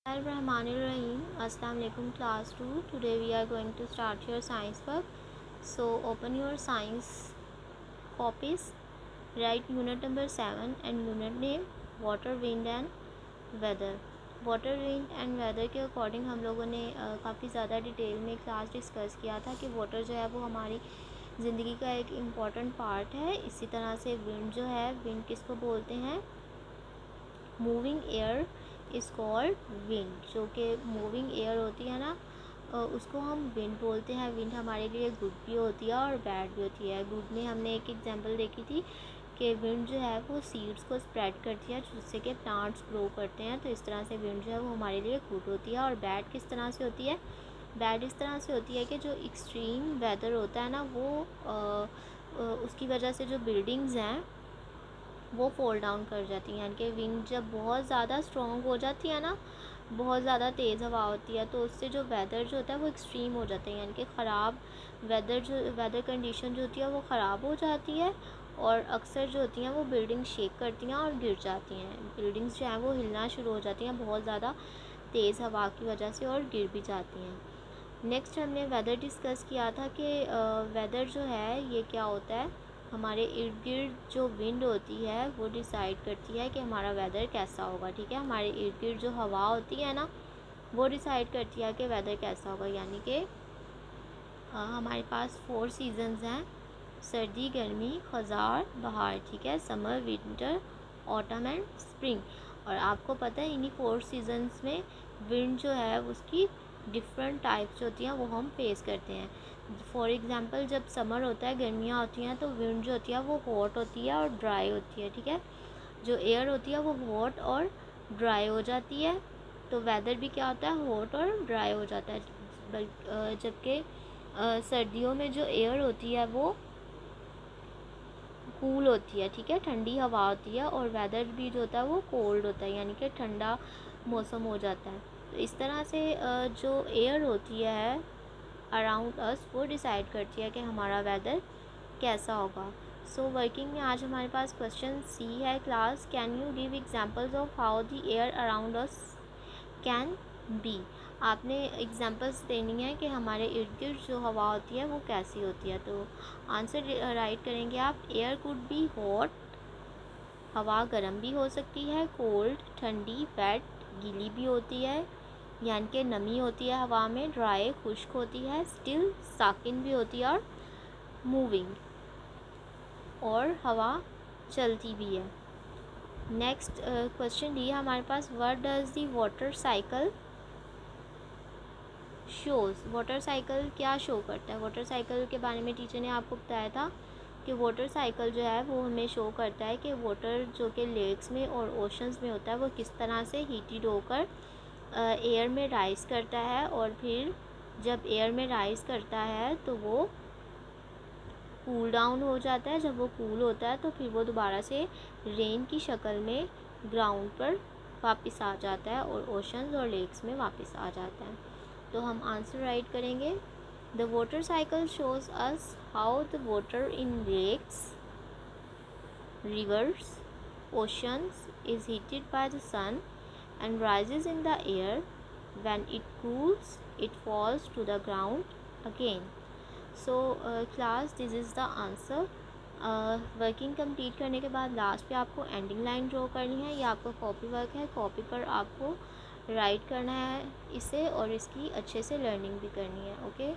Bismillahirrahmanirrahim. Assalamu alaikum class 2. Today we are going to start your science work. So open your science copies. Write unit number 7 and unit name water, wind and weather. Water wind and weather के according हम लोगों ने काफ़ी ज़्यादा detail में class discuss किया था कि वाटर जो है वो हमारी ज़िंदगी का एक इम्पॉर्टेंट पार्ट है। इसी तरह से विंड जो है, विंड किसको बोलते हैं? Moving air is called wind. जो कि मूविंग एयर होती है ना, उसको हम विंड बोलते हैं। विंड हमारे लिए गुड भी होती है और बैड भी होती है। गुड में हमने एक एग्जांपल देखी थी कि विंड जो है वो सीड्स को स्प्रेड करती है जिससे कि प्लांट्स ग्रो करते हैं। तो इस तरह से विंड जो है वो हमारे लिए गुड होती है। और बैड किस तरह से होती है? बैड इस तरह से होती है कि जो एक्सट्रीम वेदर होता है ना, वो उसकी वजह से जो बिल्डिंग्स हैं वो फॉल डाउन कर जाती हैं। यानी कि विंड जब बहुत ज़्यादा स्ट्रॉन्ग हो जाती है ना, बहुत ज़्यादा तेज़ हवा होती है, तो उससे जो वेदर जो होता है वो एक्सट्रीम हो जाता है। यानी कि ख़राब वेदर कंडीशन जो होती है वो ख़राब हो जाती है। और अक्सर जो होती हैं वो बिल्डिंग शेक करती हैं और गिर जाती हैं। बिल्डिंग्स जो हैं वो हिलना शुरू हो जाती हैं बहुत ज़्यादा तेज़ हवा की वजह से, और गिर भी जाती हैं। नेक्स्ट हमने वेदर डिस्कस किया था कि वेदर जो है ये क्या होता है, हमारे इर्द गिर्द जो विंड होती है वो डिसाइड करती है कि हमारा वेदर कैसा होगा। ठीक है, हमारे इर्द गिर्द जो हवा होती है ना वो डिसाइड करती है कि वेदर कैसा होगा। यानी कि हमारे पास 4 सीजन्स हैं: सर्दी, गर्मी, ख़ज़ार, बहार। ठीक है, summer, winter, autumn and spring. और आपको पता है इन्हीं 4 सीजन्स में विंड जो है उसकी डिफरेंट टाइप्स होती हैं वो हम फेस करते हैं। फॉर एग्ज़ाम्पल जब समर होता है, गर्मियाँ होती हैं, तो विंड जो होती है वो हॉट होती है और ड्राई होती है। ठीक है, जो एयर होती है वो हॉट और ड्राई हो जाती है। तो वेदर भी क्या होता है, हॉट और ड्राई हो जाता है। जबकि सर्दियों में जो एयर होती है वो कूल होती है। ठीक है, ठंडी हवा होती है। और वेदर भी जो होता है वो कोल्ड होता है, यानी कि ठंडा मौसम हो जाता है। तो इस तरह से जो एयर होती है अराउंड अस वो डिसाइड करती है कि हमारा वेदर कैसा होगा। सो वर्किंग में आज हमारे पास क्वेश्चन सी है class, can you give examples of how the air around us can be. आपने एग्जांपल्स देनी है कि हमारे इर्द गिर्द जो हवा होती है वो कैसी होती है। तो आंसर राइट करेंगे आप। एयर कुड बी हॉट, हवा गर्म भी हो सकती है, कोल्ड ठंडी, वेट गीली भी होती है यानी कि नमी होती है हवा में, ड्राई खुश्क होती है, स्टिल साकिन भी होती है, और मूविंग और हवा चलती भी है। नेक्स्ट क्वेश्चन डी हमारे पास, what does the water cycle shows. Water cycle क्या शो करता है? वाटर साइकिल के बारे में टीचर ने आपको बताया था कि वाटर साइकिल जो है वो हमें शो करता है कि वाटर जो कि लेक्स में और ओशंस में होता है वो किस तरह से हीटेड होकर एयर में राइज़ करता है। और फिर जब एयर में राइज़ करता है तो वो कूल डाउन हो जाता है। जब वो कूल होता है तो फिर वो दोबारा से रेन की शक्ल में ग्राउंड पर वापस आ जाता है और ओशंस और लेक्स में वापस आ जाता है। तो हम आंसर राइट करेंगे। The water cycle shows us how the water in lakes, rivers, oceans is heated by the sun and rises in the air. When it cools, it falls to the ground again. So class, this is the answer. Working complete करने के बाद last पे आपको ending line draw करनी है। ये आपका copy work है, कॉपी पर आपको राइट करना है इसे और इसकी अच्छे से लर्निंग भी करनी है। ओके।